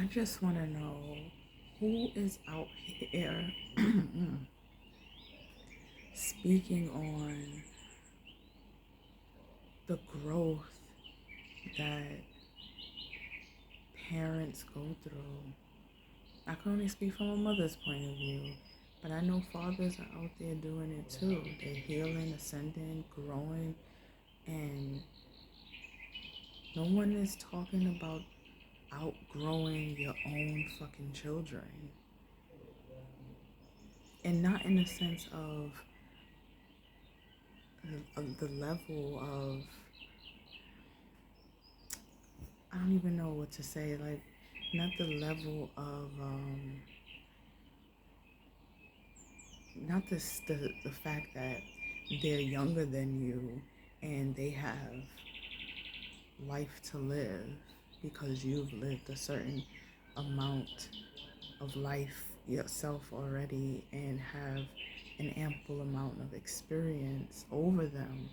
I just want to know who is out here speaking on the growth that parents go through. I can only speak from a mother's point of view, but I know fathers are out there doing it too. They're healing, ascending, growing, and no one is talking about outgrowing your own fucking children. And not in the sense of the level of, I don't even know what to say, like, not the level of, not this, the fact that they're younger than you and they have life to live because you've lived a certain amount of life yourself already and have an ample amount of experience over them.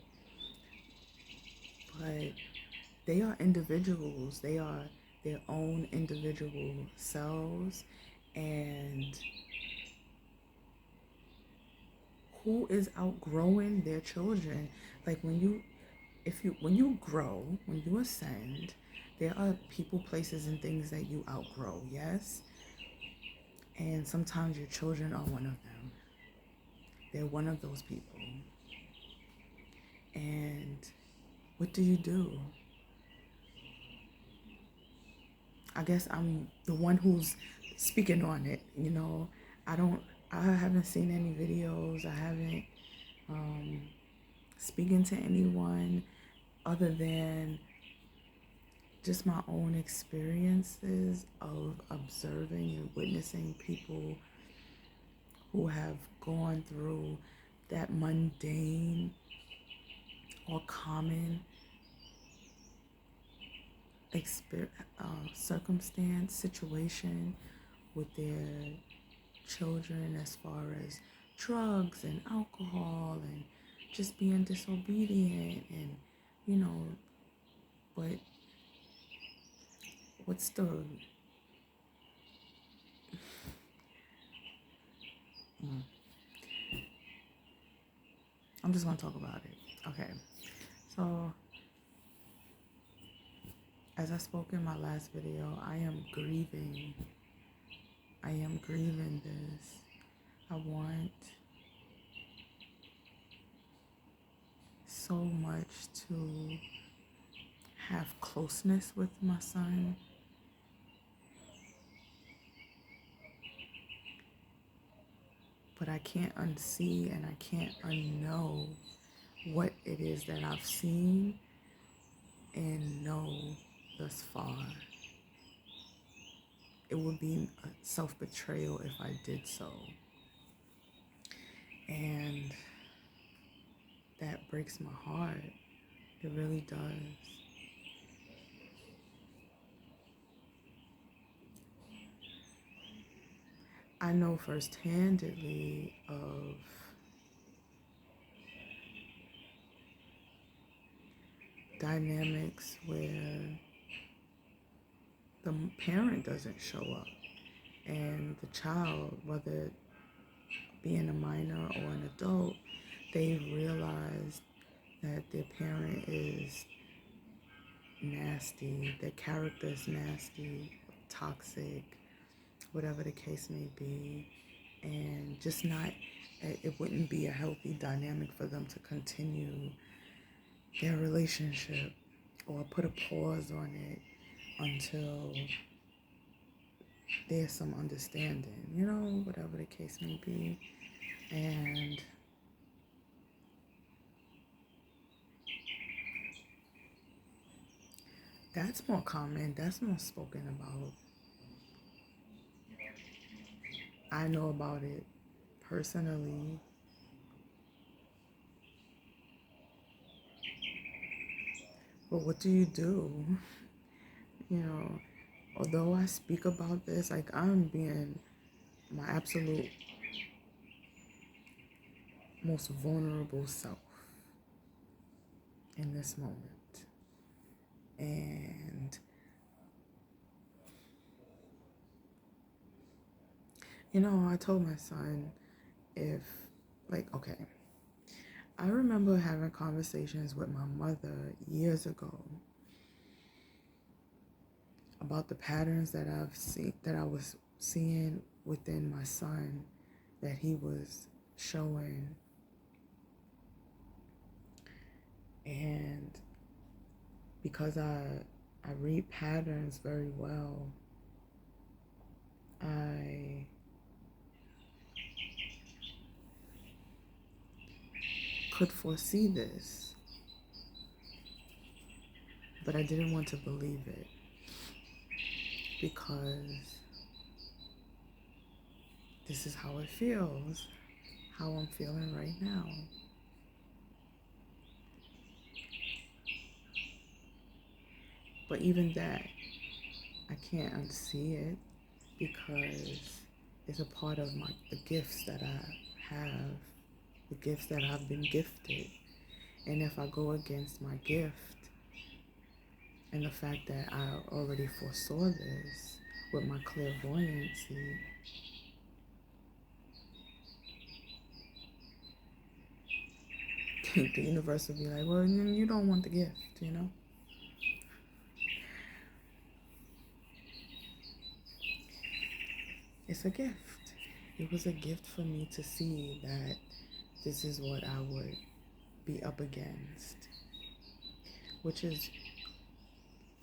But they are individuals, they are their own individual selves, and who is outgrowing their children? Like when you grow, when you ascend, there are people, places, and things that you outgrow, yes? And sometimes your children are one of them. They're one of those people. And what do you do? I guess I'm the one who's speaking on it, you know. I haven't seen any videos. I haven't speaking to anyone other than just my own experiences of observing and witnessing people who have gone through that mundane or common circumstance, situation with their children, as far as drugs and alcohol and just being disobedient, and you know, but what's the I'm just gonna talk about it. Okay, so as I spoke in my last video, I am grieving this. I want so much to have closeness with my son, but I can't unsee and I can't unknow what it is that I've seen and know thus far. It would be a self-betrayal if I did so. And that breaks my heart. It really does. I know first-handedly of dynamics where the parent doesn't show up and the child, whether being a minor or an adult, they realize that their parent is nasty, their character is nasty, toxic, whatever the case may be, and just not, it wouldn't be a healthy dynamic for them to continue their relationship or put a pause on it until there's some understanding, you know, whatever the case may be. And that's more common, that's more spoken about. I know about it personally. But what do you do? You know, although I speak about this, like, I'm being my absolute most vulnerable self in this moment. And I told my son, if, like, okay, I remember having conversations with my mother years ago about the patterns that I was seeing within my son, that he was showing. And because I read patterns very well, I could foresee this, but I didn't want to believe it because this is how it feels, how I'm feeling right now. But even that, I can't unsee it because it's a part of the gifts that I have, the gifts that I've been gifted. And if I go against my gift and the fact that I already foresaw this with my clairvoyancy, the universe will be like, well, you don't want the gift. It's a gift. It was a gift for me to see that this is what I would be up against, which is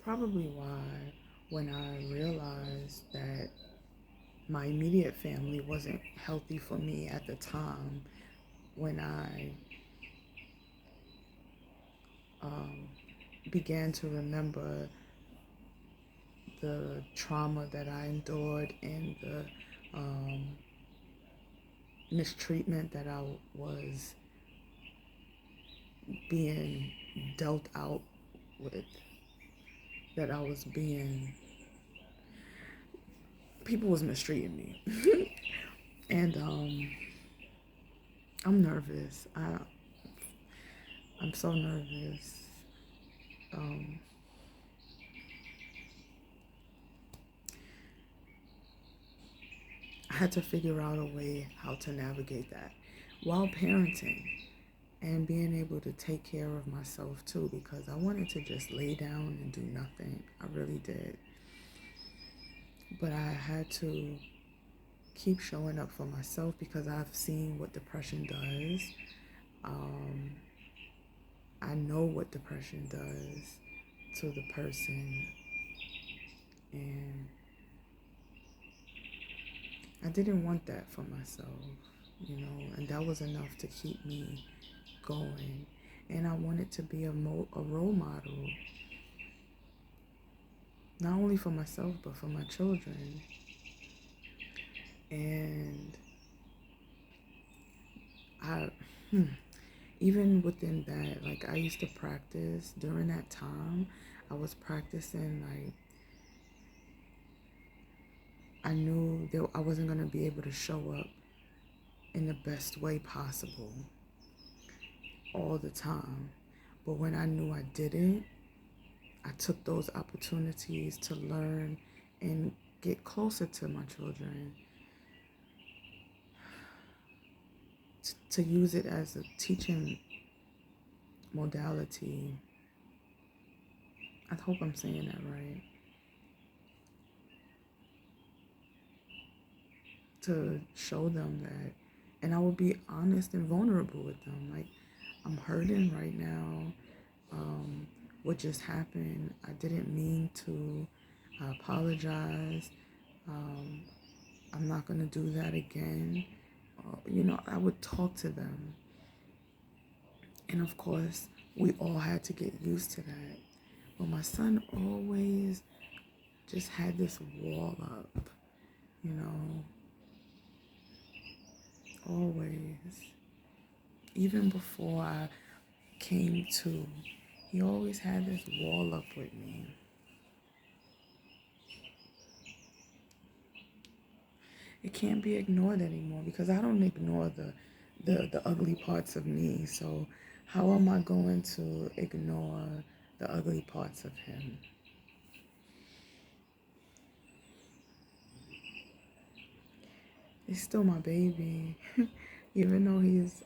probably why when I realized that my immediate family wasn't healthy for me at the time, when I um, began to remember the trauma that I endured and the mistreatment that I was being dealt out with, that I was being, people was mistreating me. And I'm nervous. I'm so nervous. Um, I had to figure out a way how to navigate that while parenting and being able to take care of myself too, because I wanted to just lay down and do nothing. I really did. But I had to keep showing up for myself because I've seen what depression does. Um, I know what depression does to the person, and I didn't want that for myself, and that was enough to keep me going. And I wanted to be a role model, not only for myself, but for my children. And I, even within that, like, I used to practice during that time. I was practicing, like, I knew that I wasn't going to be able to show up in the best way possible all the time. But when I knew I didn't, I took those opportunities to learn and get closer to my children, to use it as a teaching modality. I hope I'm saying that right. To show them that, and I would be honest and vulnerable with them. Like, I'm hurting right now. What just happened, I didn't mean to. I apologize. Um, I'm not going to do that again. I would talk to them. And of course, we all had to get used to that. But my son always just had this wall up, you know, always. Even before I came to, he always had this wall up with me. It can't be ignored anymore because I don't ignore the ugly parts of me. So how am I going to ignore the ugly parts of him? He's still my baby. Even though he's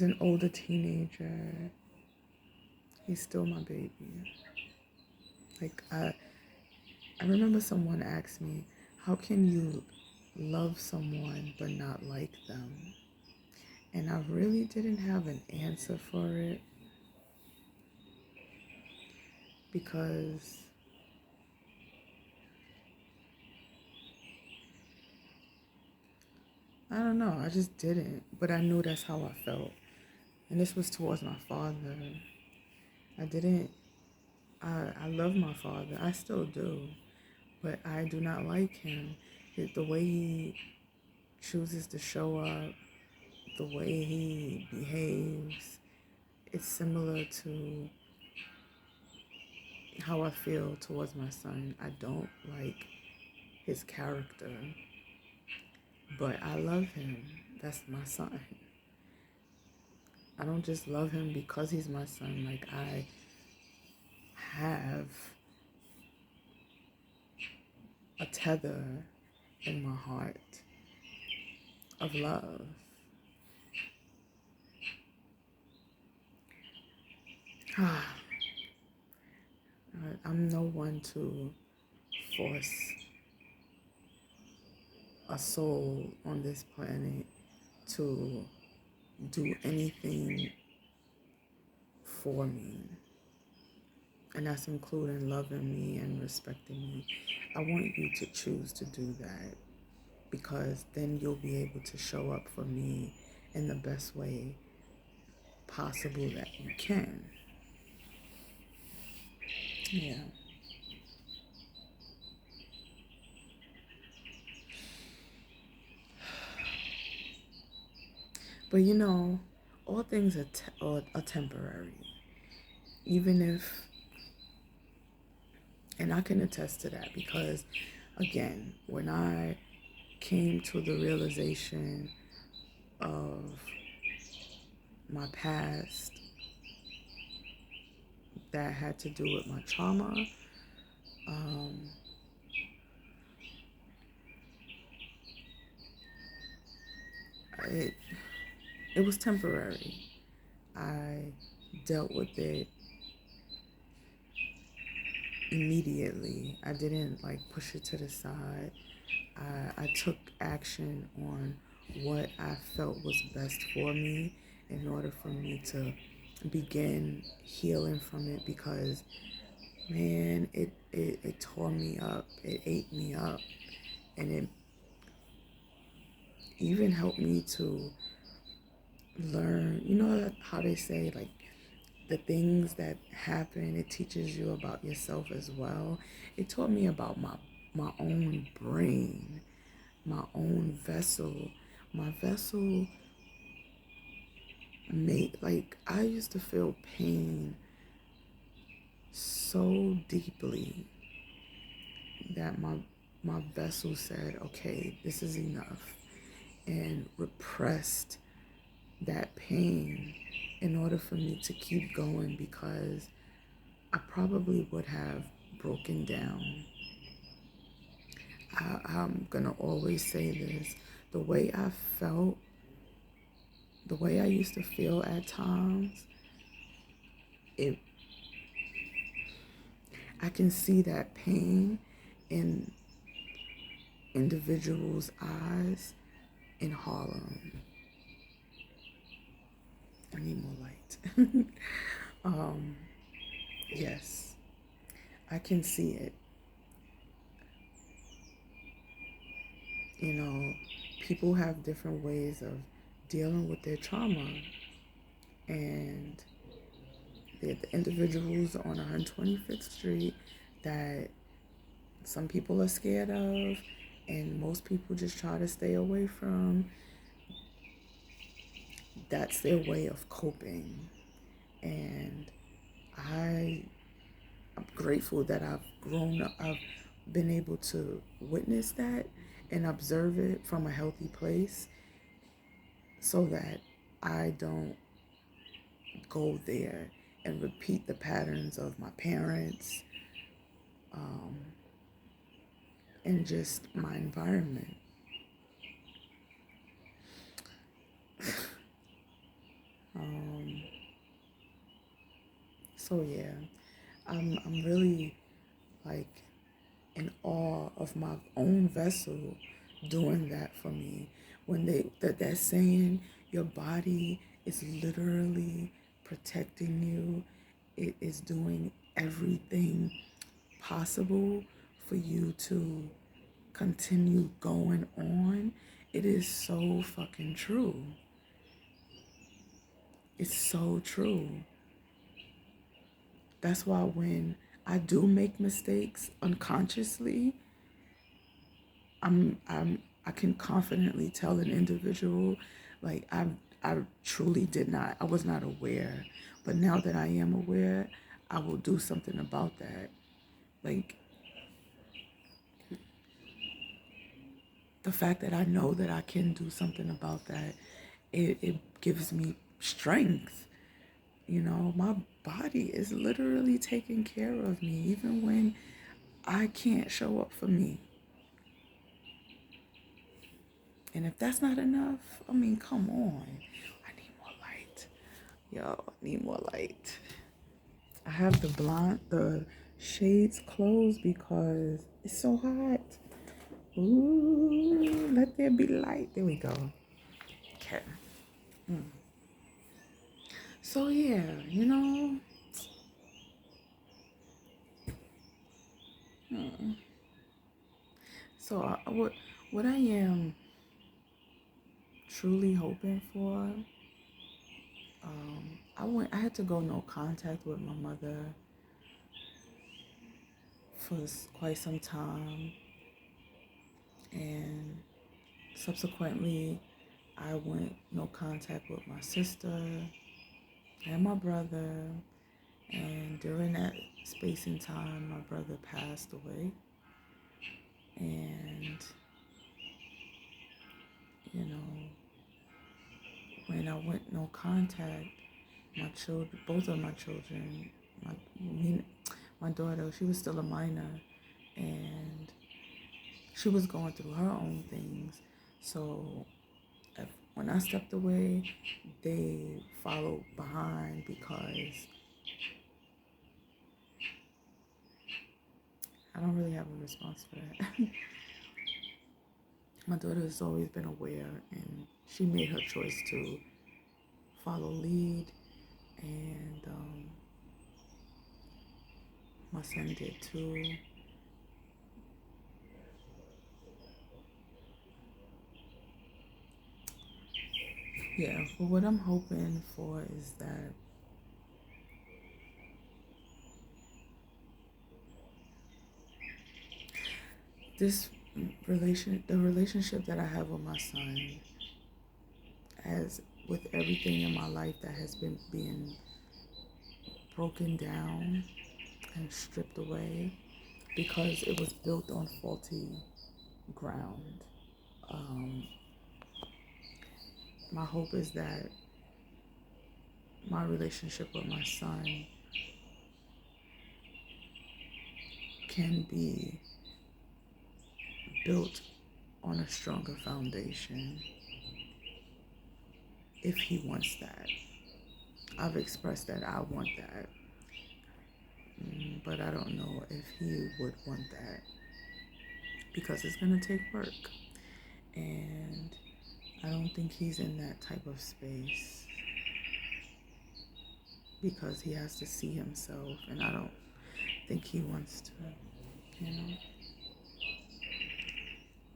an older teenager, he's still my baby. Like, I remember someone asked me, how can you love someone but not like them? And I really didn't have an answer for it, because I don't know, I just didn't. But I knew that's how I felt. And this was towards my father. I didn't, I love my father. I still do. But I do not like him. The way he chooses to show up, the way he behaves, it's similar to how I feel towards my son. I don't like his character, but I love him. That's my son. I don't just love him because he's my son. Like, I have a tether in my heart of love. I'm no one to force a soul on this planet to do anything for me. And that's including loving me and respecting me. I want you to choose to do that, because then you'll be able to show up for me in the best way possible that you can. Yeah. But all things are temporary. Even if, and I can attest to that, because again, when I came to the realization of my past that had to do with my trauma, um, it, it was temporary. I dealt with it immediately. I didn't like push it to the side. I took action on what I felt was best for me in order for me to begin healing from it, because man, it tore me up. It ate me up. And it even helped me to learn, how they say, like, the things that happen, it teaches you about yourself as well. It taught me about my own brain, my own vessel. My vessel made, like, I used to feel pain so deeply that my vessel said, okay, this is enough, and repressed that pain in order for me to keep going, because I probably would have broken down. I'm gonna always say this: the way I felt, the way I used to feel at times, it I can see that pain in individuals' eyes in Harlem. I need more light. um, yes, I can see it. People have different ways of dealing with their trauma, and the individuals on 125th Street that some people are scared of and most people just try to stay away from, that's their way of coping. And I'm grateful that I've grown up, I've been able to witness that and observe it from a healthy place, so that I don't go there and repeat the patterns of my parents, and just my environment. I'm really like in awe of my own vessel doing that for me. When that saying, your body is literally protecting you. It is doing everything possible for you to continue going on. It is so fucking true. It's so true. That's why when I do make mistakes unconsciously, I can confidently tell an individual, like I truly did not. I was not aware, but now that I am aware, I will do something about that. Like the fact that I know that I can do something about that, it gives me strength. You know, my body is literally taking care of me, even when I can't show up for me. And if that's not enough, I mean, come on. I need more light. Yo, I need more light. I have the shades closed because it's so hot. Ooh, let there be light. There we go. Okay. So yeah, you know, so what I am truly hoping for, I had to go no contact with my mother for quite some time, and subsequently I went no contact with my sister and my brother, and during that space and time my brother passed away. And you know, when I went no contact, my children, both of my children, my daughter, she was still a minor, and she was going through her own things. So when I stepped away, they followed behind because I don't really have a response for that. My daughter has always been aware, and she made her choice to follow lead, and my son did too. Yeah, but what I'm hoping for is that this the relationship that I have with my son, as with everything in my life that has been being broken down and stripped away because it was built on faulty ground. Um, my hope is that my relationship with my son can be built on a stronger foundation if he wants that. I've expressed that I want that, but I don't know if he would want that because it's going to take work. And I don't think he's in that type of space because he has to see himself, and I don't think he wants to, you know.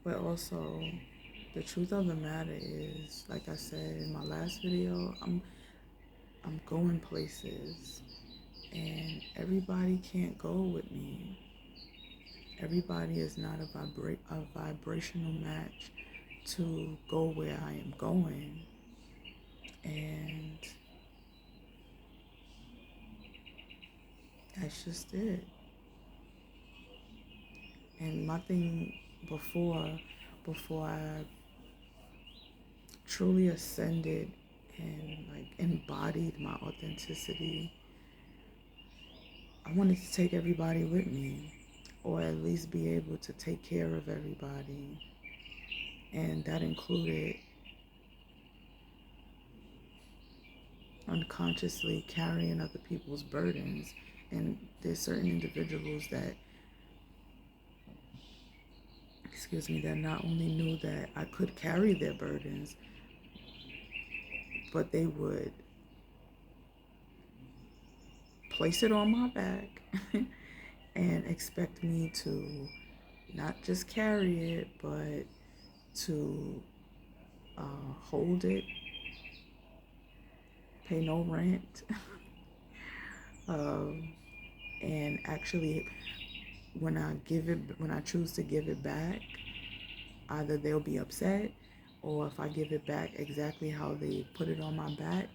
But also, the truth of the matter is, like I said in my last video, I'm going places, and everybody can't go with me. Everybody is not a vibrational match to go where I am going, and that's just it. And my thing before I truly ascended and like embodied my authenticity, I wanted to take everybody with me, or at least be able to take care of everybody. And that included unconsciously carrying other people's burdens And there's certain individuals that, that not only knew that I could carry their burdens, but they would place it on my back and expect me to not just carry it, but to hold it, pay no rent, um, and actually, when I choose to give it back, either they'll be upset, or if I give it back exactly how they put it on my back,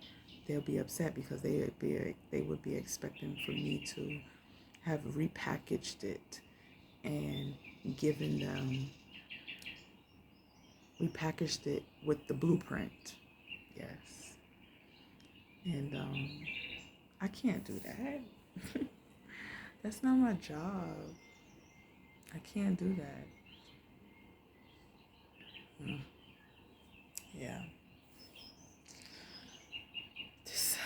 they'll be upset because they would be expecting for me to have repackaged it and given them repackaged it with the blueprint. Yes. And I can't do that. That's not my job. I can't do that. Yeah. This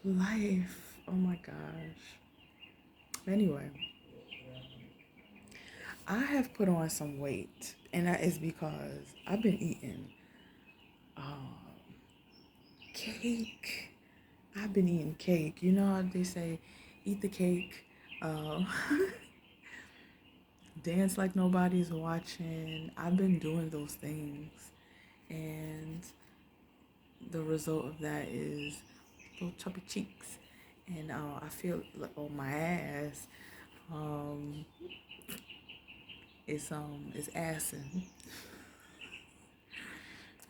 life. Oh my gosh. Anyway, I have put on some weight, and that is because I've been eating um, cake. I've been eating cake. You know how they say, eat the cake, uh, dance like nobody's watching. I've been doing those things, and the result of that is little chubby cheeks, and I feel like on my ass um, is assing.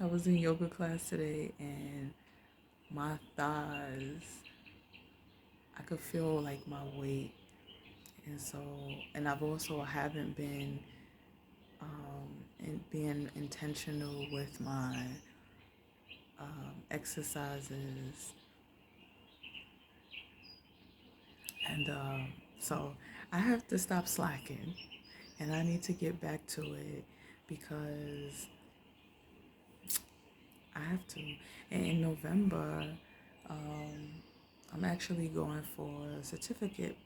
I was in yoga class today, and my thighs, I could feel like my weight, and so, and I've also haven't been being intentional with my exercises, and so I have to stop slacking, and I need to get back to it because I have to. And in November, I'm actually going for a certificate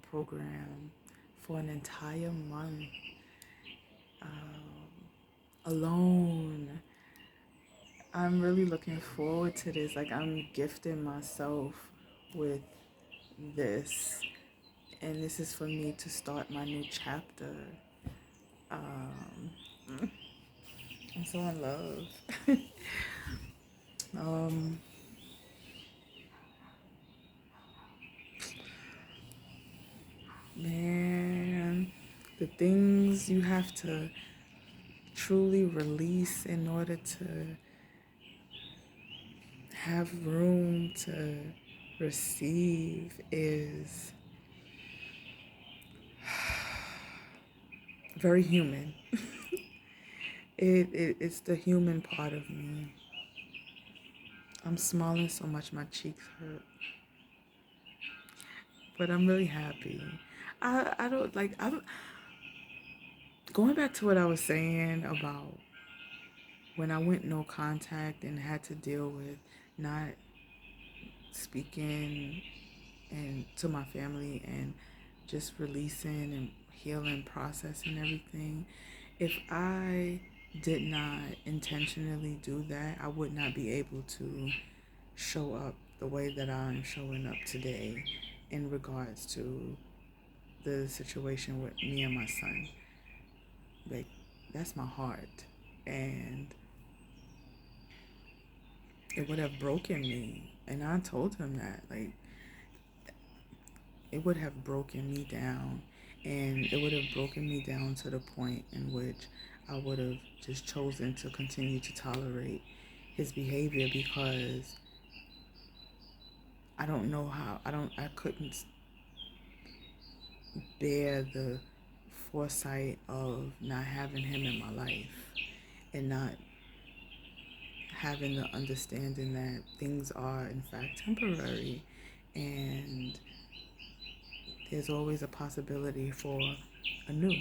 program for an entire month alone. I'm really looking forward to this. Like, I'm gifting myself with this, and this is for me to start my new chapter. Um, I'm so in love. um, Man, the things you have to truly release in order to have room to receive is very human. It's the human part of me. I'm smiling so much my cheeks hurt, but I'm really happy. I don't like I'm going back to what I was saying about when I went no contact and had to deal with not speaking and to my family and just releasing and healing, processing everything. If I did not intentionally do that, I would not be able to show up the way that I'm showing up today in regards to the situation with me and my son. Like, that's my heart. And it would have broken me. And I told him that. Like, it would have broken me down. And it would have broken me down to the point in which I would have just chosen to continue to tolerate his behavior because I don't know how, I couldn't bear the foresight of not having him in my life and not having the understanding that things are in fact temporary and there's always a possibility for a new.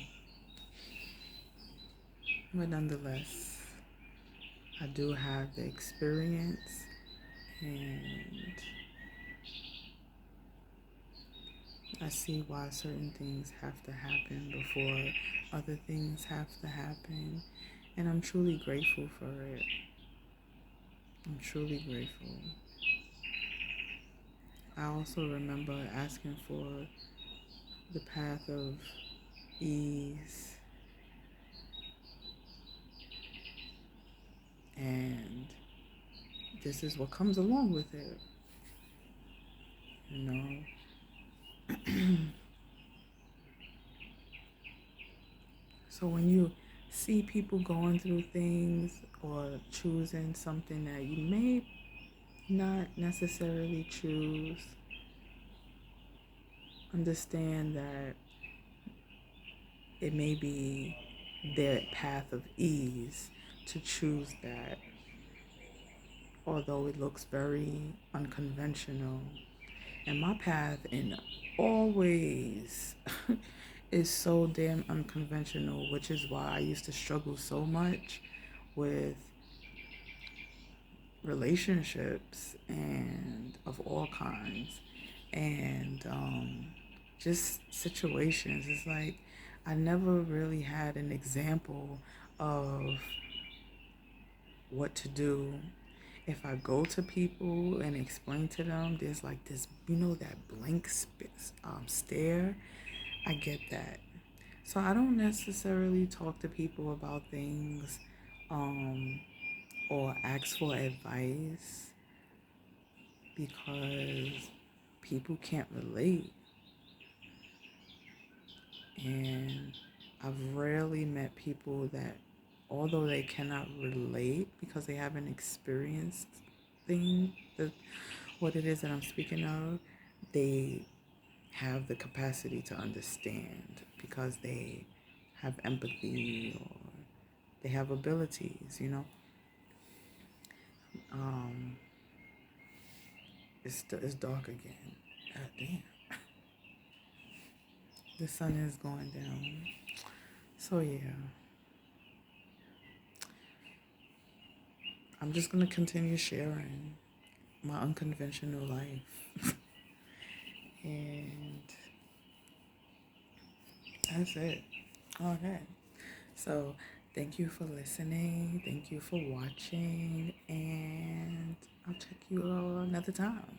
But nonetheless, I do have the experience, and I see why certain things have to happen before other things have to happen. And I'm truly grateful for it. I'm truly grateful. I also remember asking for the path of ease, and this is what comes along with it, you know. So when you see people going through things or choosing something that you may not necessarily choose, understand that it may be their path of ease to choose that, although it looks very unconventional. And my path in always is so damn unconventional, which is why I used to struggle so much with relationships and of all kinds, and just situations. It's like I never really had an example of what to do. If I go to people and explain to them, there's like this, that blank stare. I get that. So I don't necessarily talk to people about things um, or ask for advice because people can't relate. And I've rarely met people that, although they cannot relate because they haven't experienced what it is that I'm speaking of, they have the capacity to understand because they have empathy or they have abilities. Um, it's dark again. God damn. The sun is going down. So yeah, I'm just gonna continue sharing my unconventional life, and that's it. Okay. So thank you for listening. Thank you for watching, and I'll check you all another time.